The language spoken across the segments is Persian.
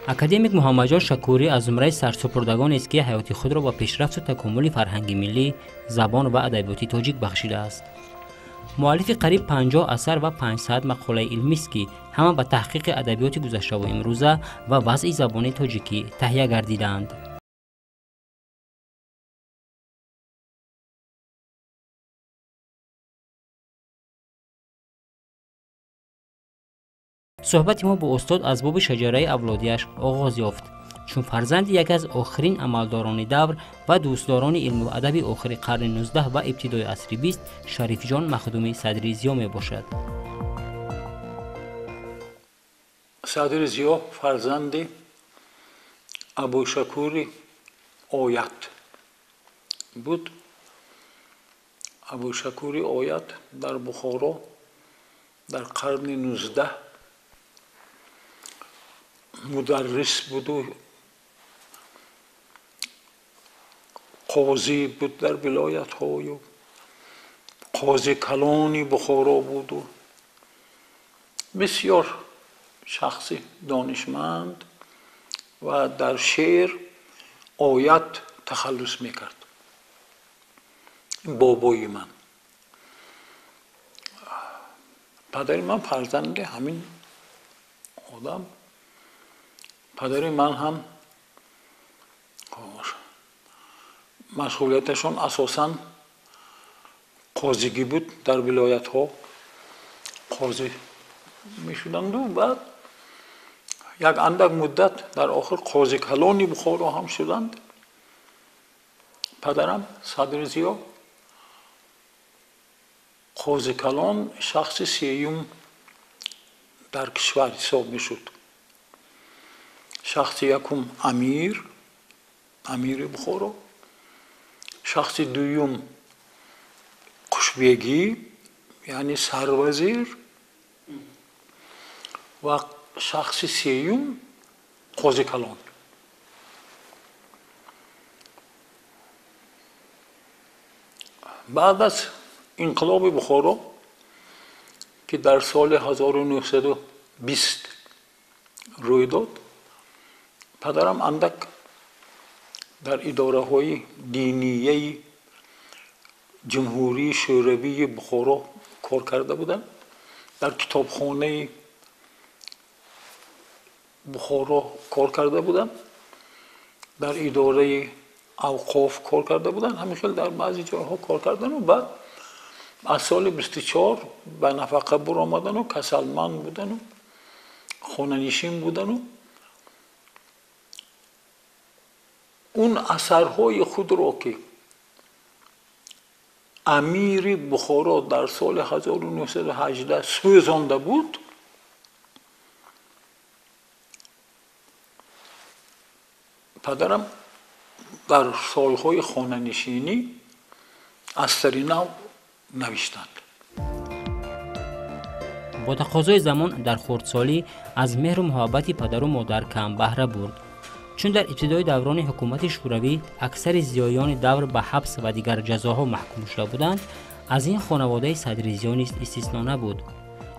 اکادمیک محمد جان شکوری از زمره سرسپردگان است که حیات خود را با پیشرفت و تکامل فرهنگی ملی، زبان و ادبیات تاجیک بخشیده است. مؤلف قریب 50 اثر و 500 مقاله علمی است که همه به تحقیق ادبیات گذشته و امروزه و وضع زبان تاجیکی تهیه گردیدند. صحبت ما با استاد از باب شجره اولادیش آغاز یافت، چون فرزند یکی از آخرین عملداران دور و دوستداران علم و ادب آخر قرن 19 و ابتدای عصر 20 شریف جان مخدوم صدر ضیا می باشد. صدر ضیا فرزند ابوشکور آیت بود. ابوشکور آیت در بخارا در قرن 19 مدرس بود و قاضی بود در ولایت های و قاضی کلانی بخارا بود و بسیار شخص دانشمند و در شعر آیت تخلص میکرد. بابای من، پدر من فرزند همین آدم. پدر من هم مشغولیتشون اساساً قاضیگی بود، در ولایت ها قاضی میشدند و بعد یک اندک مدت در آخر قاضی کلانی بخارا هم شدند. پدرم صدر ضیا قاضی کلان شخص سیوم در کشور حساب میشد. شخص یکم امیر بخارا، شخص دوم قشبیگی یعنی سروزیر و شخص سیوم قاضی کلان. بعد از انقلاب بخارا که در سال 1920 روی داد، پدرم اندک در اداره های دینیه جمهوری شوروی بخارا کار کرده بودند. در کتابخانه بخارا کار کرده بودند، در اداره اوقاف کار کرده بودند، همیشه در بعضی جاها کار کردن و بعد از سال 24 به نفقه برآمدن و کسلمند بودن و خانه نشین بودن و اون اثرهای خود را که امیر بخارا در سال 1918 سوزانده بود پدرم در سالهای خانه نشینی از سری نو نوشتند. با تقاضای زمان در خردسالی از مهر و محبت پدر و مادر کم بهره برد، چون در ابتدای دوران حکومت شوروی اکثر ضیایان دور به حبس و دیگر جزاها محکوم شده بودند. از این خانواده صدر ضیا نیز استثنا نبود.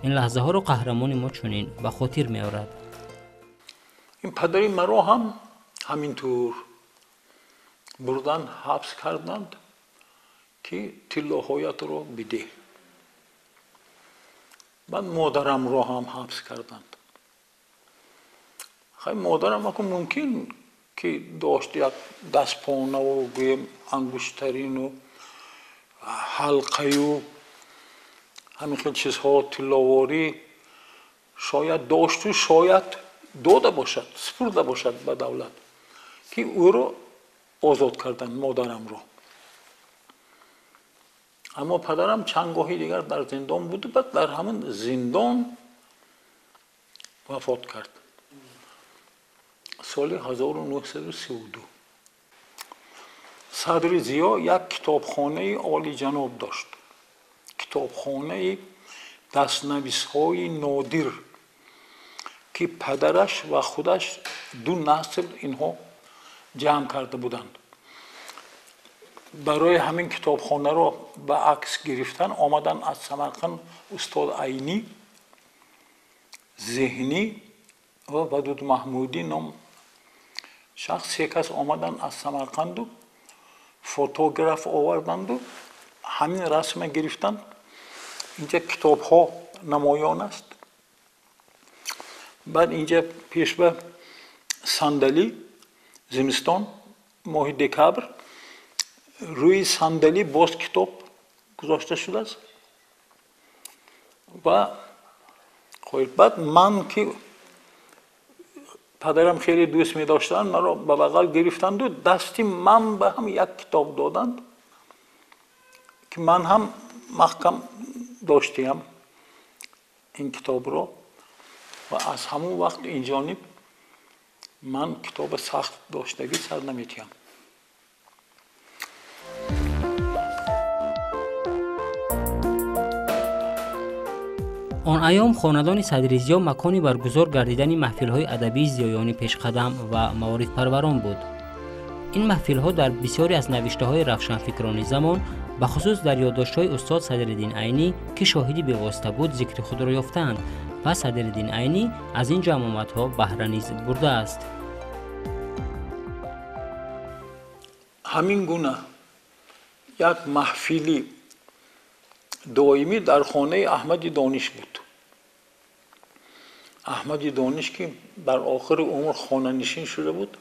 این لحظه ها را قهرمان ما چنین به خاطر می آورد. این پدری مرا هم همینطور بردن حبس کردند که تلاهایت را بده. بعد مادرم را هم حبس کردند. خیلی مادرم اکن ممکن که داشت یک دستپانه و گویم انگشترین و حلقه و همین خیلی چیزها تلاواری شاید داشت و شاید داده باشد، سپرده باشد به دولت که او را آزاد کردند مادرم را. اما پدرم چند گاهی دیگر در زندان بود و بعد در همون زندان وفات کرد سال 1932. صدر ضیا یک کتابخانه عالی جناب داشت، کتابخانه دستنویس‌های نادر که پدرش و خودش دو نسل اینها جمع کرده بودند. برای همین کتابخانه را به عکس گرفتن آمدن از سمرقند استاد عینی، ذهنی و ودود محمودی نام شخص یک کس آمدن از سمرقند و فوتوگراف آوردند و همین رسم گرفتن. اینجا کتاب ها نمایان است. بعد اینجا پیش به صندلی زمستان ماه دکبر روی صندلی باز کتاب گذاشته شده است و خب بعد من که پدرم خیلی دوست می داشتن مرا به بغل گرفتند و دستی من به هم یک کتاب دادند که من هم محکم داشتیم این کتاب رو و از همون وقت این جانب من کتاب سخت داشتگی سر نمیتیم. آن ایام خاندان صدر ضیا مکانی برگزار گردیدن محفل‌های ادبی ضیایان پیشقدم و معارف پروران بود. این محفل‌ها در بسیاری از نوشته‌های روشنفکران زمان به خصوص در یادداشت‌های استاد صدرالدین عینی که شاهدی به واسطه بود ذکر خود را یافتند و صدرالدین عینی از این جمعیت‌ها بهره نیز برده است. همین گونه یک محفلی دائمی در خانه احمد دانش بود. احمد دانش که بر آخر عمر خانه نشین شده بود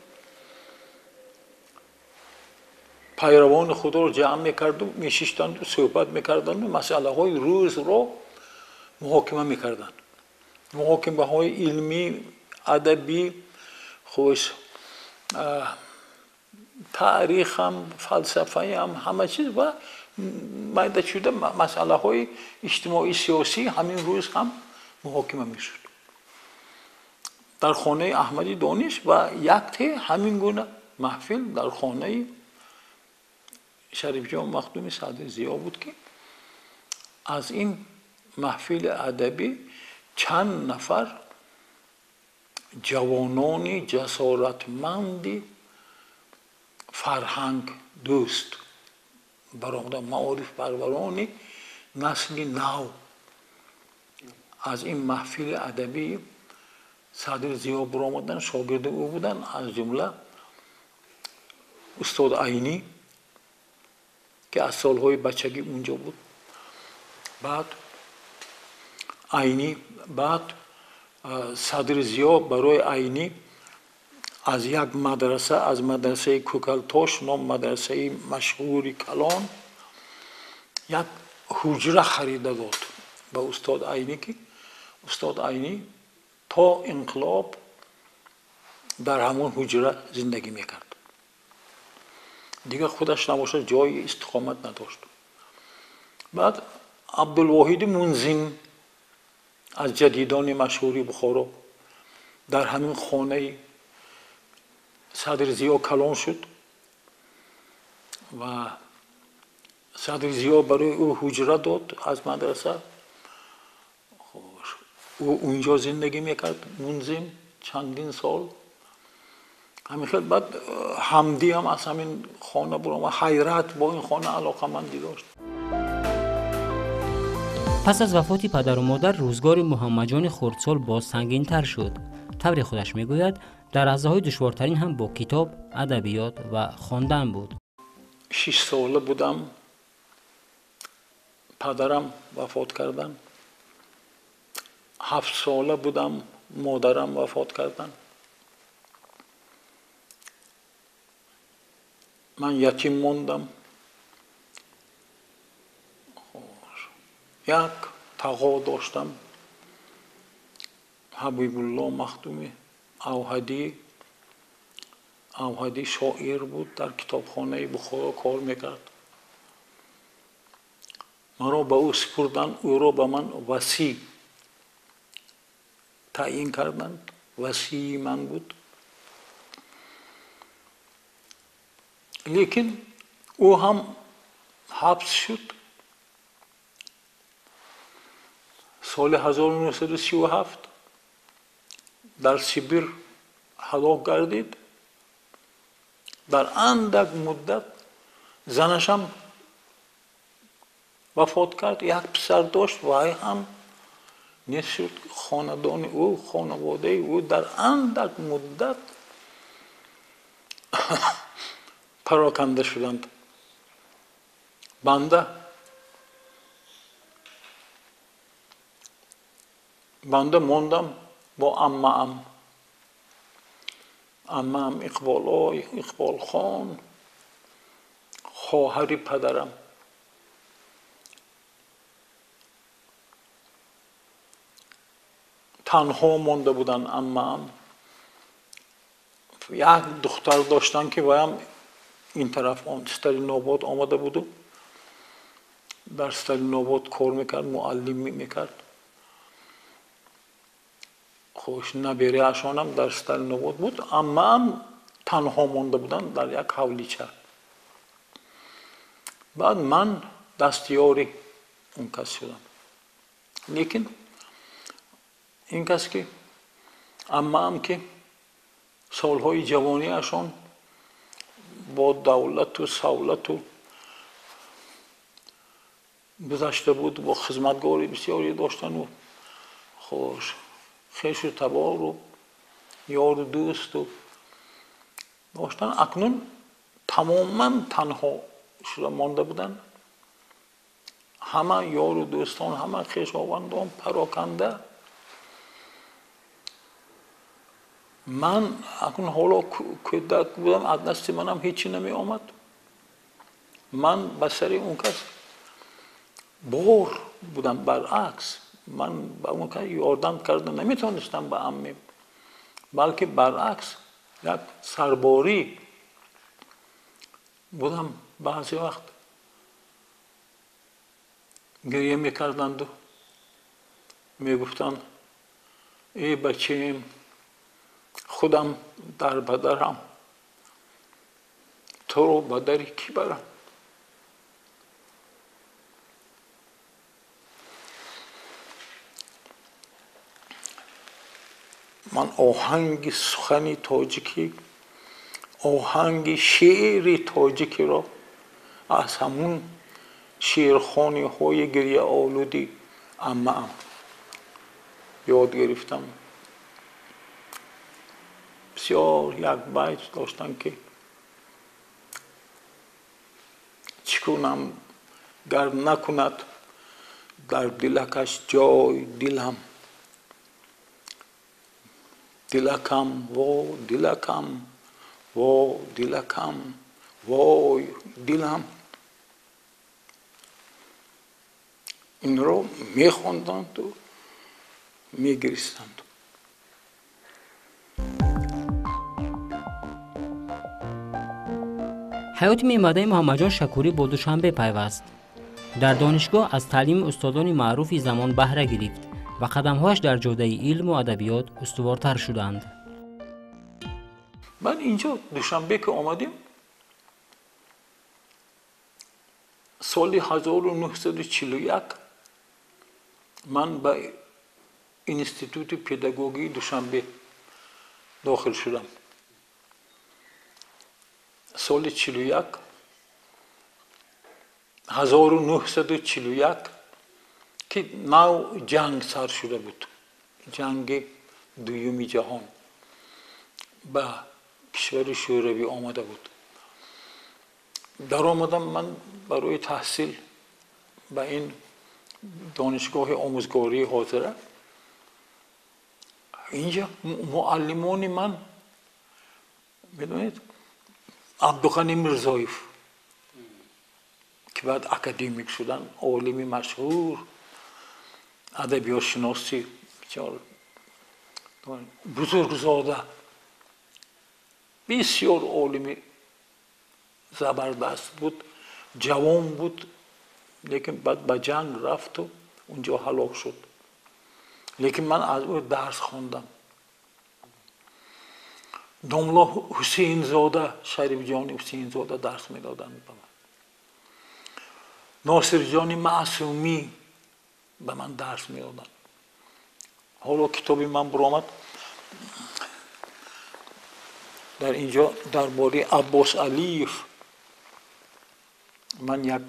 پیروان خود را جمع میکرد و میشیشتند و صحبت میکردند و مسئله های روز را محاکمه میکردند. محاکمه های علمی، ادبی، خوش تاریخ هم، فلسفه هم، همه چیز و مایده شده مسئله های اجتماعی سیاسی همین روز هم محاکمه میشد در خانه احمد دانش و یک ته همین گونه محفل در خانه شریف جان مخدوم صدر ضیا بود که از این محفل ادبی چند نفر جوانانی جسارتمندی فرهنگ دوست برآمدن، معارف پرورانی نسل نو از این محفل ادبی صدر ضیا برآمدن، شاگرد او بودن، از جمله استاد عینی که از سالهای بچگی اونجا بود. بعد عینی بعد صدر ضیا برای عینی از یک مدرسه از مدرسه کوکلتاش نام مدرسه مشهوری کلان یک حجره خریده داد به استاد عینی که استاد عینی تا انقلاب در همون حجره زندگی میکرد. دیگه خودش نباشه جای استقامت نداشت. بعد عبدالواحد منزین از جدیدان مشهوری بخارا در همین خانه صدر ضیا کلان شد و صدر ضیا برای او حجره داد از مدرسه. او اونجا زندگی میکرد منزین چندین سال. همین خیلی بعد حمدی هم از همین خانه برام و حیرت با این خانه علاقمندی داشت. پس از وفات پدر و مادر روزگار محمد جان خردسال باز سنگین تر شد. طبع خودش میگوید در لحظه‌های دشوارترین هم با کتاب، ادبیات و خواندن بود. 6 ساله بودم پدرم وفات کردن. 7 ساله بودم مادرم وفات کردن. من یتیم موندم. یک تقا داشتم حبیب الله مخدومی اوهدی شاعر بود در کتابخانه بخارا کار میکرد. مرا به او سپردن، او را به من وصی تعیین کردند. وصی من بود. لیکن او هم حبس شد سال 1937 در سیبیر هلاک گردید. در اندک مدت زنش هم وفات کرد. یک پسر داشت و هم نیست شد خاندان او خانواده او در اندک مدت پراکنده شدند. بنده ماندم با عمه‌ام اقبال خان، خواهر پدرم. تنها مانده بودن عمه‌ام. یک دختر داشتن که بایم این طرف استالین آباد آمده بود، در استالین آباد کار میکرد، معلمی میکرد. خوش نبیره اشانم در استالین آباد بود. عمه‌ام تنها مانده بودن در یک حولیچه. بعد من دستیاری اون کس شدم. لیکن این کس که عمه‌ام که سالهای جوانی اشان با دولت و سهولت و گذشته بود، با خدمتگاری بسیاری داشتن و خوش خویش و تبار و یار و دوست و داشتن. اکنون تماما تنها شده مانده بودن. همه یار و دوستان، همه خویشاوندان پراکنده. من اکنون حالا کودک بودم، از دست منم هیچی نمی آمد. من به سر اون کس بار بودم. برعکس من به اون کس یاردم کردم نمیتونستم به عمیم، بلکه برعکس یک سرباری بودم. بعضی وقت گریه میکردند و میگفتند ای بچه‌ام، خودم در بدرم، تو رو بدری کی برم؟ من آهنگ سخن تاجیکی، آهنگ شعر تاجیکی را از همون شعرخوانی های گریه آلودی عمه‌ام یاد گرفتم. بسیار یک بیت داشتن که چی کنم گر نکند در دلکش جای دلم، دلکم و دلکم و دلکم وای دلم. این رو میخوندند و میگریستند. حیات میمده محمد جان شکوری با دوشنبه پیوست. در دانشگاه از تعلیم استادان معروف زمان بهره گرفت و قدمهایش در جاده علم و ادبیات استوارتر شدند. من اینجا دوشنبه که آمدیم سال 1941 من به اینستیتوت پداگوژی دوشنبه داخل شدم. سال 1941 که نو جنگ سر شده بود، جنگ دوم جهان به کشور شوروی آمده بود. در آمدم من برای تحصیل به این دانشگاه آموزگاری حاضره. اینجا معلمان من میدونید عبدالغنی میرزایف که بعد اکادمیک شدن، عالمی مشهور، ادبیات شناسی، بزرگزاده، بسیار عالمی زبردست بود، جوان بود، لیکن بعد به جنگ رفت و اونجا هلاک شد. لیکن من از او درس خواندم. داملا حسین زاده، شریف جان حسین زاده درس میدادن به من. ناصر جان معصومی به من درس میدادن. حالا کتابی من برآمد در اینجا درباره عباس علیف من یک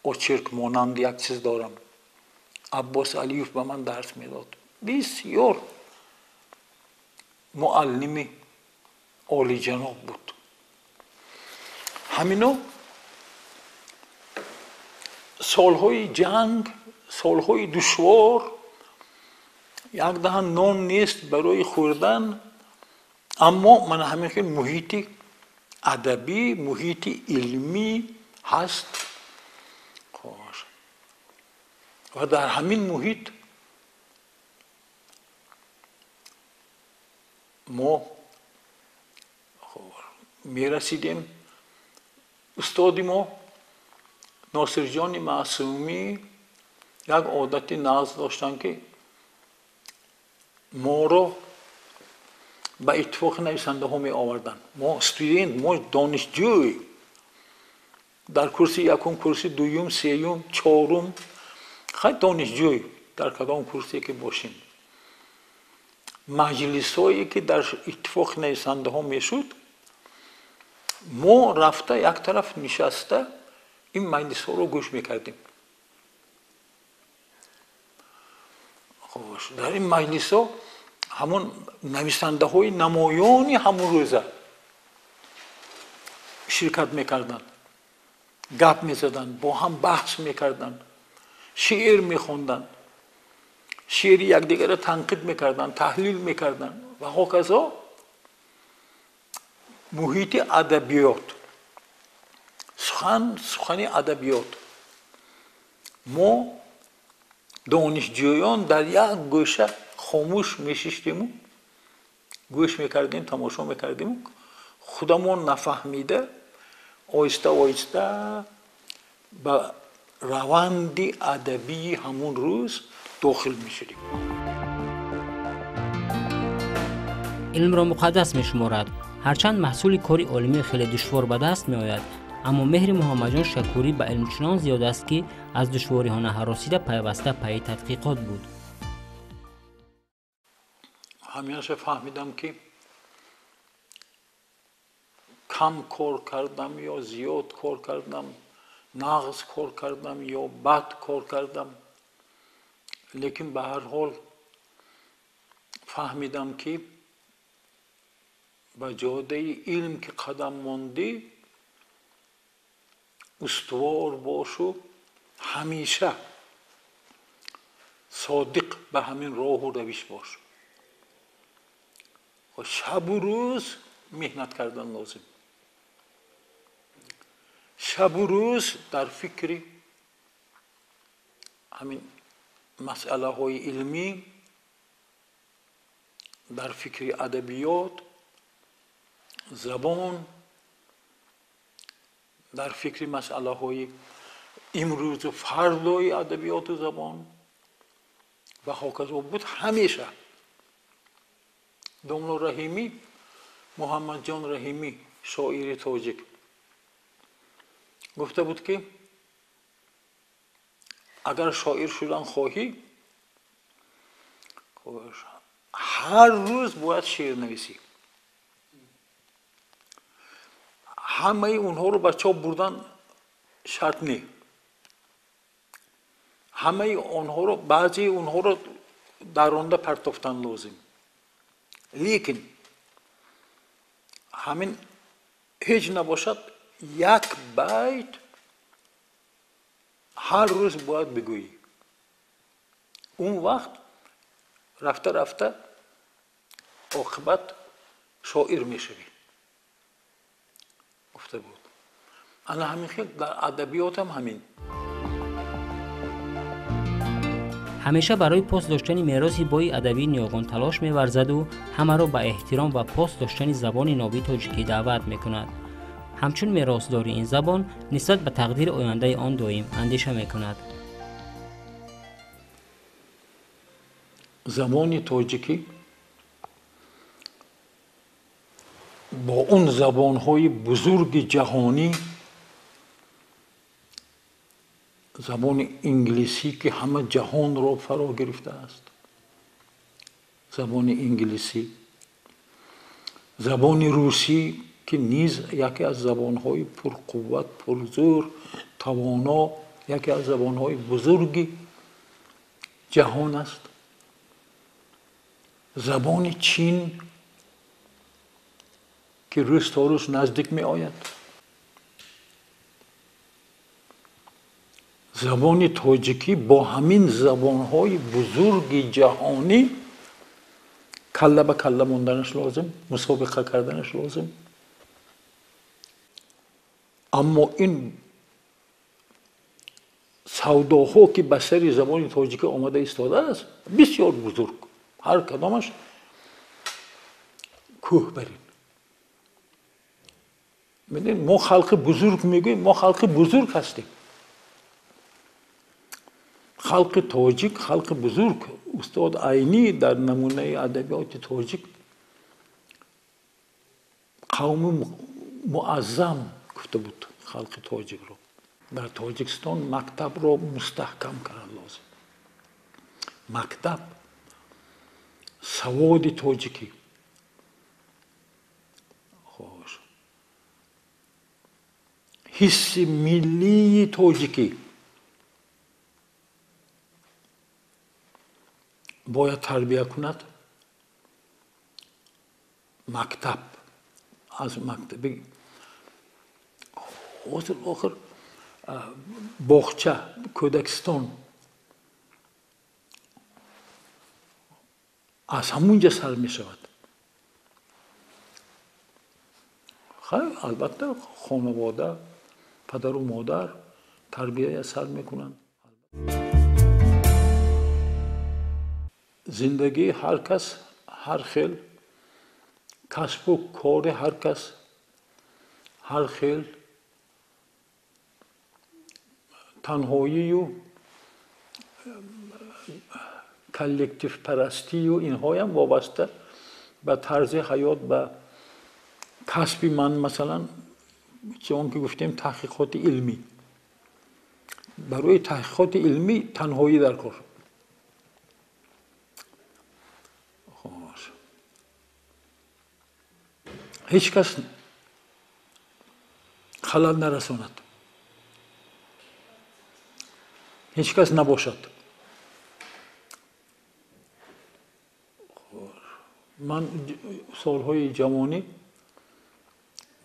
آچرک مانند یک چیز دارم. عباس علیوف به من درس میداد. بسیار معلم عالی جناب بود. همینو سالهای جنگ، سالهای دشوار، یک دهن نان نیست برای خوردن، اما من همین محیط ادبی، محیط علمی هست و در همین محیط ما میرسیدیم. استادی ما ناصر جان معصومی یک عادت ناز داشتن که ما رو به اتفاق نویسنده ها می آوردن. ما استودنت، ما دانشجوی در کورس یکم، کورس دوم، سوم، چهارم، خیلی دانشجوی در کدام کورسی که باشیم، مجلس هایی که در اتفاق نویسنده ها می شد، ما رفته یک طرف نشسته این مجلس ها رو گوش میکردیم. در این مجلس ها همون نویسنده های نمایانی همون روزه شرکت میکردن، گپ میزدن، با هم بحث میکردن، شعر میخوندن، شعر یکدیگر را تنقید میکردن، تحلیل میکردن و هاکذا. محیط ادبیات، سخن ادبیات، ما دانشجویان در یک گوشه خاموش میشیشتیم، گوش میکردیم، تماشا میکردیم، خودمون نفهمیده آیسته آیسته به روند ادبی همون روز داخل میشدیم. علم را مقدس میشمارد. هرچند محصول کاری علمی خیلی دشوار به دست می آید، اما مهر محمد جان شکوری به علم چنان زیاد است که از دشواری ها نهراسیده پیوسته پی تحقیقات بود. همیشه فهمیدم که کم کار کردم یا زیاد کار کردم، نقص کار کردم یا بد کار کردم، لیکن به هر حال فهمیدم که به جاده علم که قدم ماندی استوار باش و همیشه صادق به همین راه و روش باش. شب و روز مهنت کردن لازم، شب و روز در فکر همین مسئله های علمی، در فکر ادبیات، زبان، در فکر مسئله های امروز و فردای ادبیات و زبان و هاکذا بود. همیشه داملا رحیمی، محمد جان رحیمی، شاعر تاجیک، گفته بود که اگر شاعر شدن خواهی هر روز باید شعر نویسی. همه اونها رو به چاپ بردن شرط نی، همه اونها رو، بعضی اونها رو درونده پرتافتن لازم، لیکن همین هیچ نباشد یک بیت هر روز باید بگویی. اون وقت رفته رفته عاقبت شاعر میشوی. گفته بود. انا همین خیلی در ادبیات هم همین. همیشه برای پاس داشتن میراث بای ادبی نیاگان تلاش می‌ورزد و همه را به احترام و پاس داشتن زبان نابی تاجیکی دعوت می‌کند. همچون میراثدار این زبان نسبت به تقدیر آینده آن دائم اندیشه می‌کند. زبان تاجیکی با اون زبان‌های بزرگ جهانی، زبان انگلیسی که همه جهان را فرا گرفته است، زبان انگلیسی، زبان روسی که نیز یکی از زبان‌های پرقوت، پرزور، توانا، یکی از زبان‌های بزرگ جهان است. زبان چین که روز تا روز نزدیک می آید. زبان تاجیکی با همین زبانهای بزرگ جهانی کله به کله موندنش لازم، مسابقه کردنش لازم. اما این سوداها که به سر زبان تاجیکی آمده ایستاده است بسیار بزرگ، هر کدامش کوه برین. میدین ما خلق بزرگ میگویم، ما خلق بزرگ هستیم. خلق تاجیک خلق بزرگ. استاد عینی در نمونه ادبیات تاجیک قوم معظم گفته بود خلق تاجیک رو. در تاجیکستان مکتب رو مستحکم کردن لازم. مکتب، سواد تاجیکی، خوش، حس ملی تاجیکی باید تربیه کند. مکتب از مکتب آخر باغچه، کودکستان از همونجا سر می شود. خیلی البته خانواده، پدر و مادر تربیه سر می کنند. زندگی هر کس هر خیل، کسب و کار هر کس هر خیل، تنهایی و کلکتیو پرستی و اینها هم وابسته به طرز حیات، به کسب. من مثلا چون که گفتیم تحقیقات علمی، برای تحقیقات علمی تنهایی در کار. هیچ کس خلل نرساند، هیچ کس نباشد. من سالهای جوانی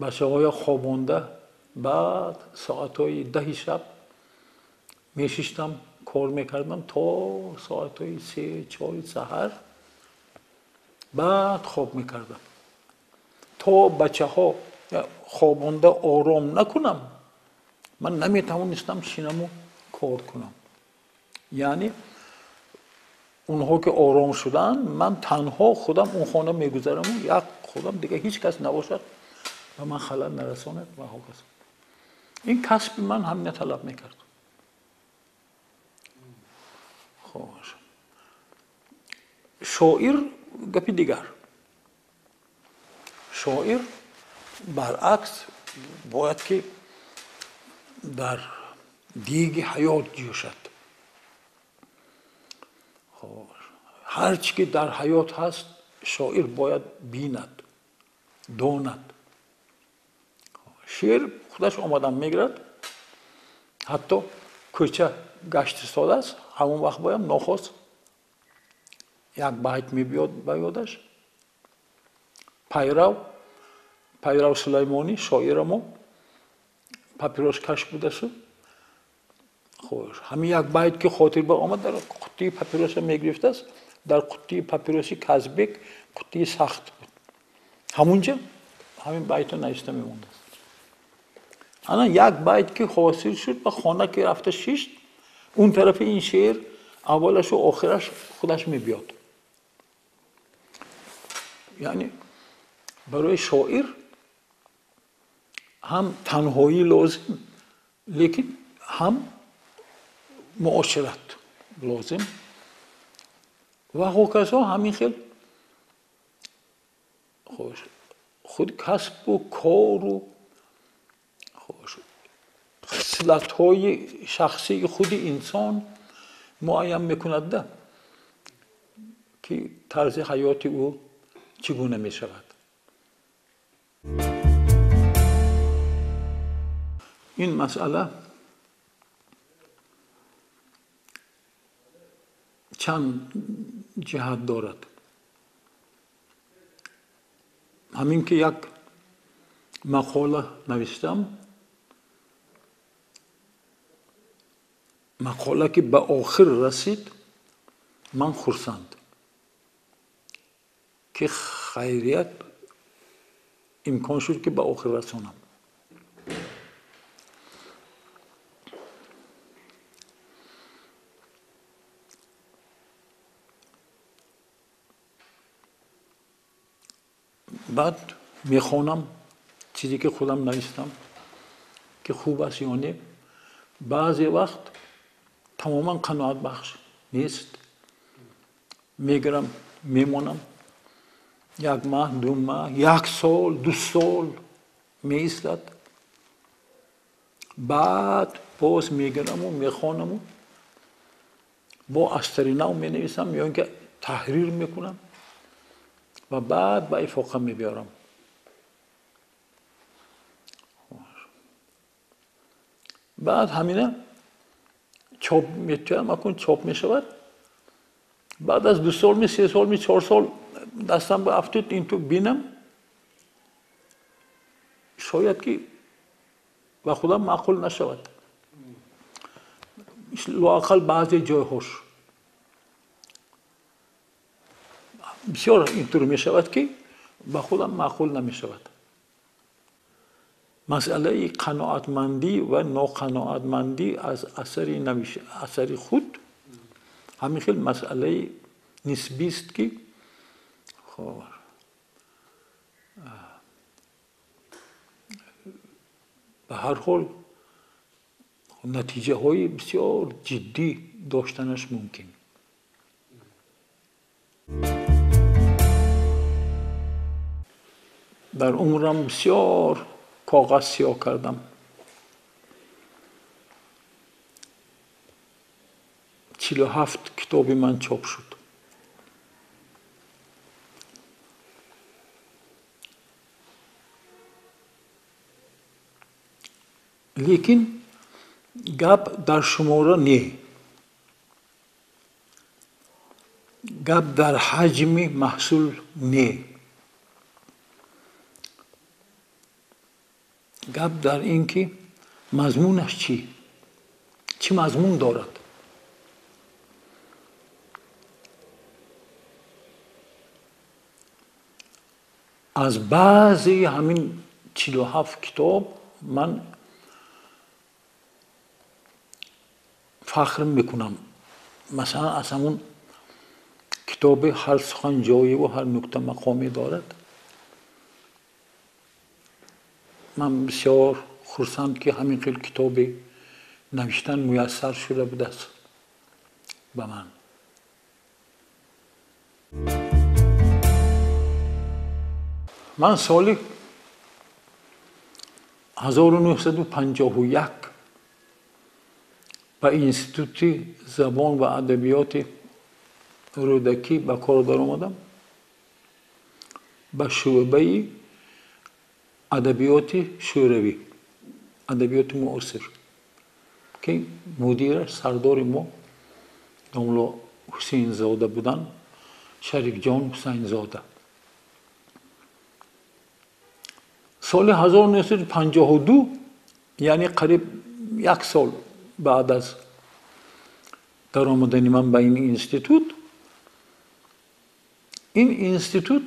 بچه‌های خوابانده بعد ساعتهای 10 شب میشستم کار میکردم تا ساعتهای 3-4 سحر، بعد خواب میکردم تا بچه‌ها خوابانده آرام نکنم. من نمیتوانستم شینمو کار کنم. یعنی اونها که آرام شدن من تنها خودم اون خانه میگذارم و یک خودم دیگه هیچ کس نباشد و من خلل نرساند و هاکس. این کسب من همین طلب میکرد. خوش. شاعر گپی دیگر. شاعر برعکس باید که در دیگ حیات جوشد. هر چی که در حیات هست شاعر باید بیند، داند. شعر خودش آمدن میگرد، حتی کوچه گشت ساده است، همون وقت باید ناخواست یک بیت میبیاد به یادش. پیرو سلیمانی شاعر ما پاپیروس کش بوده شد. خوش همین یک بیت که خاطر به آمد در قطعه پاپیروس میگرفته است. در قطعه پاپیروسی کازبک قطعه سخت بود. همونجا همین بیت رو نوشته میمونده است. الان یک بیت که حاصل شد به خانه که رفته شیشت، اون طرف این شعر اولش و آخرش خودش میبیاد. یعنی برای شاعر هم تنهایی لازم، لیکن هم معاشرت لازم و هوکسا همین خیلی خوش. خود کسب و کار و خوش خصلت‌های شخصی خود انسان معین میکند ده که طرز حیات او چگونه می شود. این مسئله چند جهت دارد. همین که یک مقاله نوشتم، مقاله که به آخر رسید، من خرسند که خیریت امکان شد که به آخر رسانم. بعد میخوانم چیزی که خودم نوشتم که خوب است یا نه. بعضی وقت تماما قناعت بخش نیست، میگرم میمونم، یک ماه، 2 ماه، 1 سال، 2 سال میایستد. بعد باز میگرم و میخوانم و با استر نو مینویسم یا اینکه تحریر میکنم و بعد به افاقه میبیارم. بعد همینه چاپ میتونم چاپ میشود. بعد از 2 سال 3 سال 4 سال دستم به افتید این تو بینم، شاید که و خودم معقول نشود، لااقل بعضی جایهاش بسیار اینطور می شود که با خودم معقول نمی شود. مسئله قناعتمندی و ناقناعتمندی از اثر خود همین خیلی مسئله نسبی است که به هر حال نتیجه های بسیار جدی داشتنش ممکن. در عمرم بسیار کاغذ سیاه کردم. 47 کتاب من چاپ شد. لیکن گپ در شماره نه، گپ در حجم محصول نه، گپ در این که مضمونش چی مضمون دارد. از بعضی همین 47 کتاب من فخر میکنم. مثلا از همون کتاب هر سخن جایی و هر نکته مقامی دارد، من بسیار خرسند که همین خیلی کتاب نوشتن میسر شده بوده است به من. من سال 1951 به انستیتوت زبان و ادبیات رودکی به کار در آمدم، به شعبه ادبیات شوروی، ادبیات معاصر که مدیر سردار ما داملا حسین زاده بودن، شریک جان حسین زاده. سال 1952 یعنی قریب 1 سال بعد از در آمدن من به این انستیتوت، این انستیتوت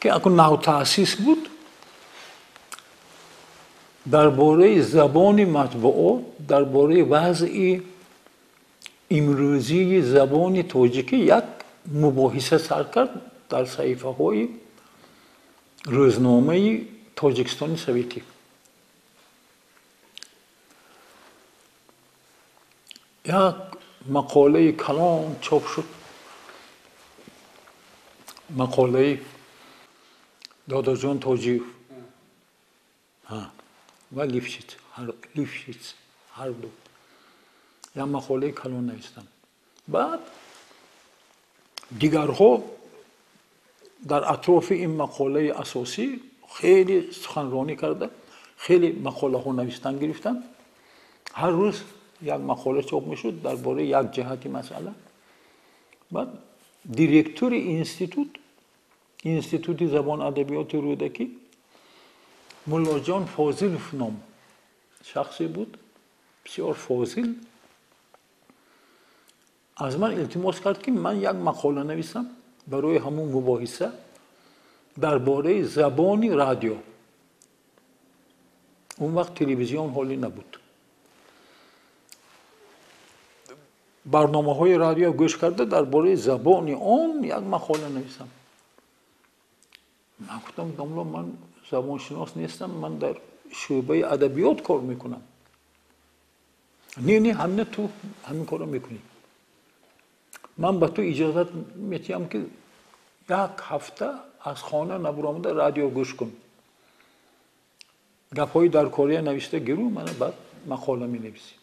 که اکنون نو تأسیس بود، درباره زبان مطبوعات، درباره وضع امروزی زبان تاجیکی یک مباحثه سر کرد در صحیفه های روزنامه تاجیکستان سوویتی. یک مقاله کلان چاپ شد، مقاله داداجان تاجیف و لیفشیتز هر دو، یک مقاله کلان نوشتم. بعد دیگرها در اطراف این مقاله اساسی خیلی سخنرانی کرده، خیلی مقاله ها نوشتن گرفتن. هر روز یک مقاله چاپ میشد درباره یک جهتی مسئله. بعد دیرکتور اینستیتوت زبان ادبیات رودکی ملا جان فاضلوف نام شخصی بود، بسیار فاضل. از من التماس کرد که من یک مقاله نویسم برای همون مباحثه درباره زبان رادیو. اون وقت تلویزیون حالی نبود. برنامه‌های رادیو گوش کرده درباره زبان اون یک مقاله نویسم. من گفتم داملا من زبانشناس نیستم، من در شعبه ادبیات کار میکنم. نه همین تو همین کارو میکنی. من به تو اجازه میدم که یک هفته از خانه نبرآمده رادیو گوش کن. گپ‌های در کاری نوشته گیرو من بعد مقاله می‌نویسیم.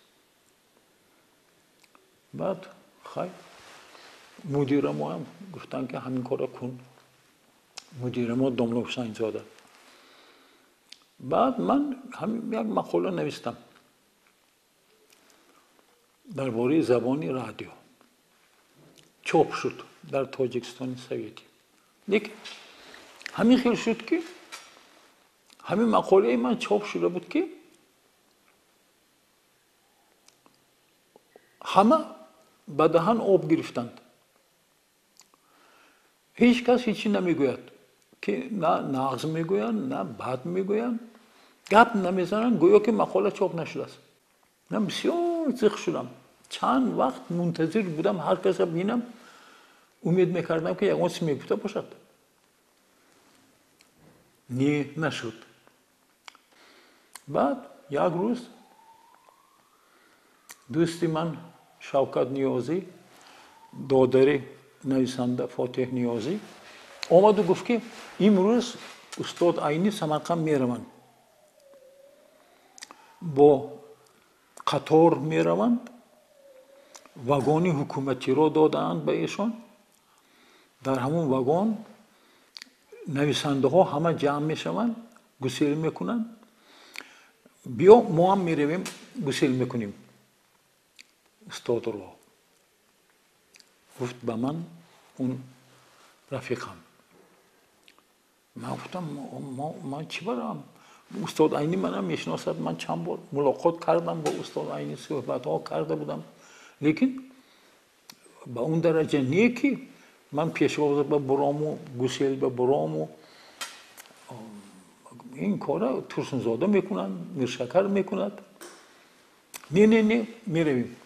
بعد خیر مدیر ما هم گفتن که همین کارو کن. مدیر ما داملا حسین زاده. بعد من همین یک مقاله نوشتم درباره زبان رادیو. چاپ شد در تاجیکستان سویتی. لیکن همین خیلی شد که همین مقاله من چاپ شده بود که همه به دهن آب گرفتند. هیچ کس هیچی نمیگوید که نه نقض میگویند نه بد میگویند، گپ نمیزنند گویا که مقاله چاپ نشده است. من بسیار زخ شدم. چند وقت منتظر بودم هر کس ببینم، امید میکردم که یگان چیزی میگفته باشد. نه نشد. بعد یک روز دوستی من شوکت نیازی، دادر نویسنده فاتح نیازی آمد و گفت که امروز استاد عینی سمرقند میروند، با قطار میروند، واگن حکومتی را دادند به ایشان. در همون واگن نویسنده ها همه جمع میشوند، گسیل میکنند. بیا ما هم میرویم گسیل میکنیم استاد را. گفت به من اون رفیقم. من گفتم من چی برم؟ استاد عینی منم میشناسد. من چند بار ملاقات کردم با استاد عینی، صحبت ها کرده بودم، لیکن به اون درجه نیه که من پیشواز به برام و گسیل به برام و این کارا ترسنزاده میکنن، میرشکر میکند. نه میرویم.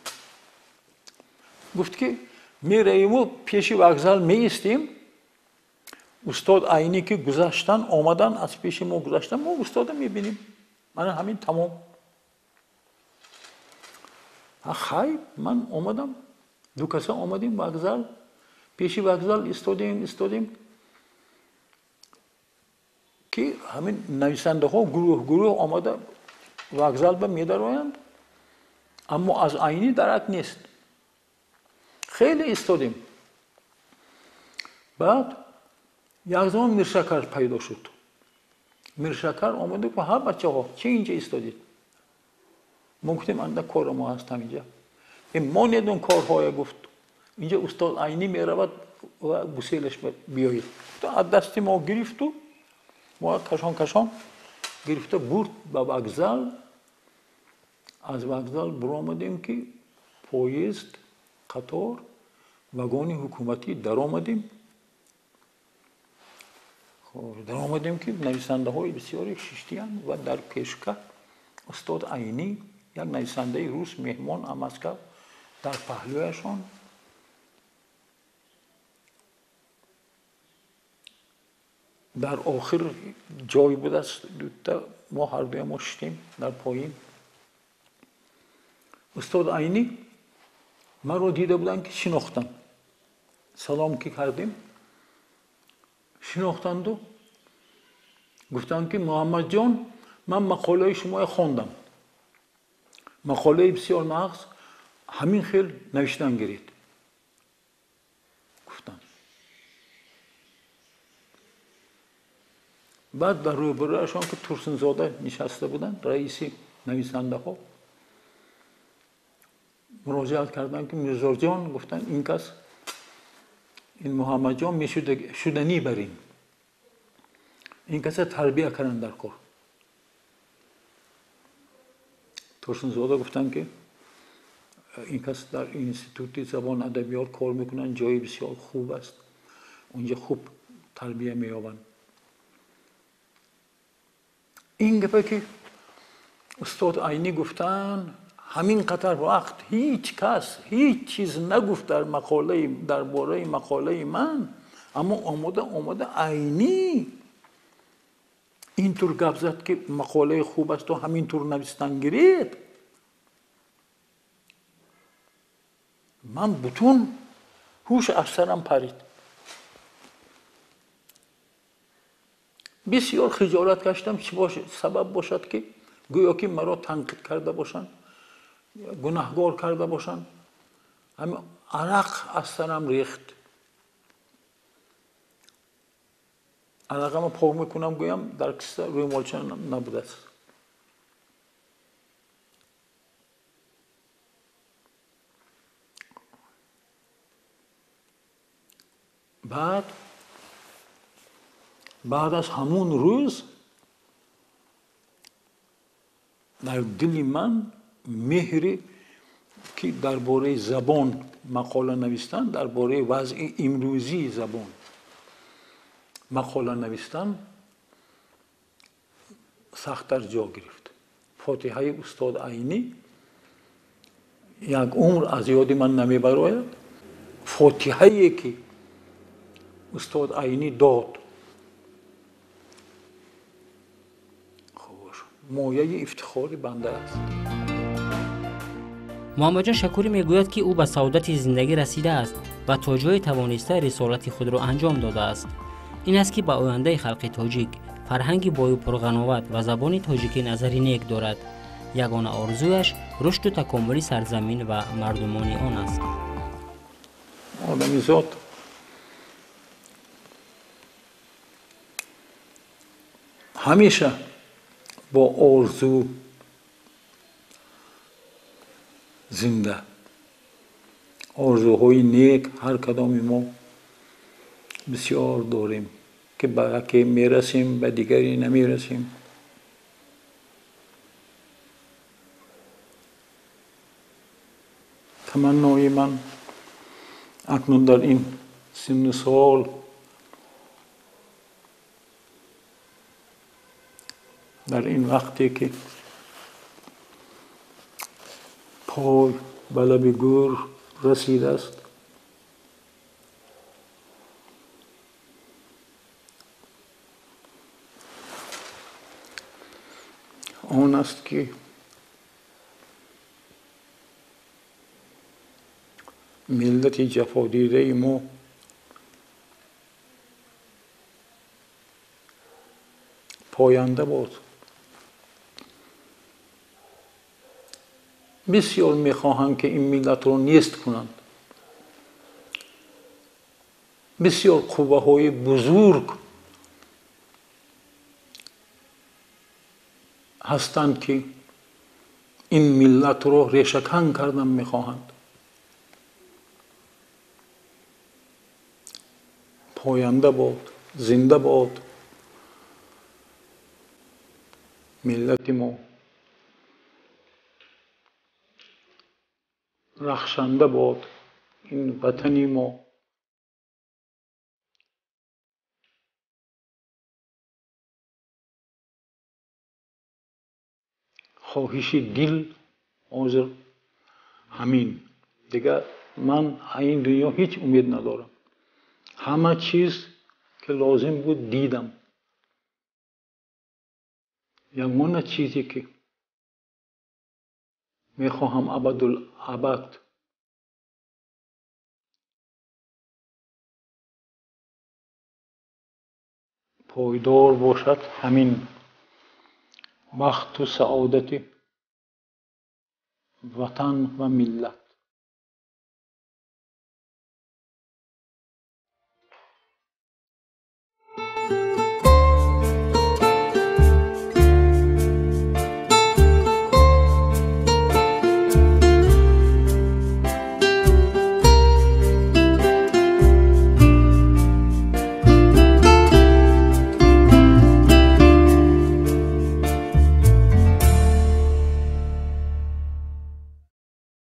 گفت که میرویم و پیش وокزال میایستیم. استاد عینی که گذشتن آمدن، از پیش ما گذشتن، ما استاد میبینیم. من همین تمام. خیر من آمدم، دو کسا آمدیم وокزال، پیش وокزال استادیم که همین نویسنده ها گروه آمده وокزال به میدرویند، اما از عینی درک نیست. خیلی استادیم. بعد یک زمان میرشکر پیدا شد. میرشکر آمده که ها بچه ها چه اینجا استادید؟ ما گفتیم انده کار ما هست اینجا. ما ندون کارهای گفت اینجا استاد عینی میرود و گسیلش بیایید. از دست ما گرفت و ما کشان گرفته برد به وокزال. از وокزال برآمدیم که پویزد، قطار، واگن حکومتی در آمدیم. در آمدیم که نویسنده های بسیاری ششتیان و در پیشگاه استاد عینی یک نویسنده روس مهمان هم است که در پهلویشان در آخر جای بود است. ما هر دوی ما شدیم در پایین. استاد عینی من رو دیده بودن که شناختن. سلام که کردیم شناختند و گفتن که محمد جان من مقاله شما خواندم. مقاله بسیار مغز، همین خیل نوشتن گرید. گفتن. بعد در روبرویشان که ترسنزاده نشسته بودن، رئیسی نویسنده ها، مراجعت کردن که میرزا جان، گفتن این کس این محمد جان میشدنی برین. این کسا تربیه کردن در کار. ترسن زاده گفتن که این کس در اینستیتوت زبان ادبیات کار میکنن، جایی بسیار خوب است، اونجا خوب تربیه مییابن. این گپه که استاد عینی گفتن، همین قطر وقت هیچ کس هیچ چیز نگفت درباره مقاله من، اما آمده عینی اینطور گپ زد که مقاله خوب است و همینطور نوشتن گرفت. من بتون هوش از سرم پرید. بسیار خجالت کشیدم چه سبب باشد که گویا که مرا تنقید کرده باشن، گناهگار کرده باشن. همین عرق از سرم ریخت. عرقم پاک میکنم گویم در کیسه روی مالچه نبوده است. بعد از همون روز در دل من مهری که درباره زبان مقاله نوشتن، درباره وضع امروزی زبان مقاله نوشتن سخت‌تر جا گرفت. فاتحه استاد عینی یک عمر از یاد من نمیبراید. فاتحه‌ای که استاد عینی داد مایه افتخار بنده است. محمد جان شکوری میگوید که او به سعادت زندگی رسیده است و تا جای توانسته رسالت خود را انجام داده است. این است که به آینده خلق تاجیک فرهنگی بای و پرغناوت و زبان تاجیکی نظری نیک دارد. یگانه آرزویش رشد و تکامل سرزمین و مردمان آن است. آدمیزاد همیشه با آرزو زنده. آرزوهای نیک هر کدام ما بسیار داریم که به یکی میرسیم به دیگری نمیرسیم. تمنای من اکنون در این سن سال در این وقتی که پای به لب گور رسیده است، آن است که ملت جفادیده ما پاینده باد. بسیار میخواهند که این ملت رو نیست کنند. بسیار قوه های بزرگ هستند که این ملت رو ریشه‌کن کردن میخواهند. پاینده باد، زنده باد ملت ما، رخشنده باد این وطنی ما. خواهش دل حاضر همین دیگه. من این دنیا هیچ امید ندارم. همه چیز که لازم بود دیدم. یگانه چیزی که میخواهم ابدالابد پایدار باشد همین بخت و سعادت وطن و ملت.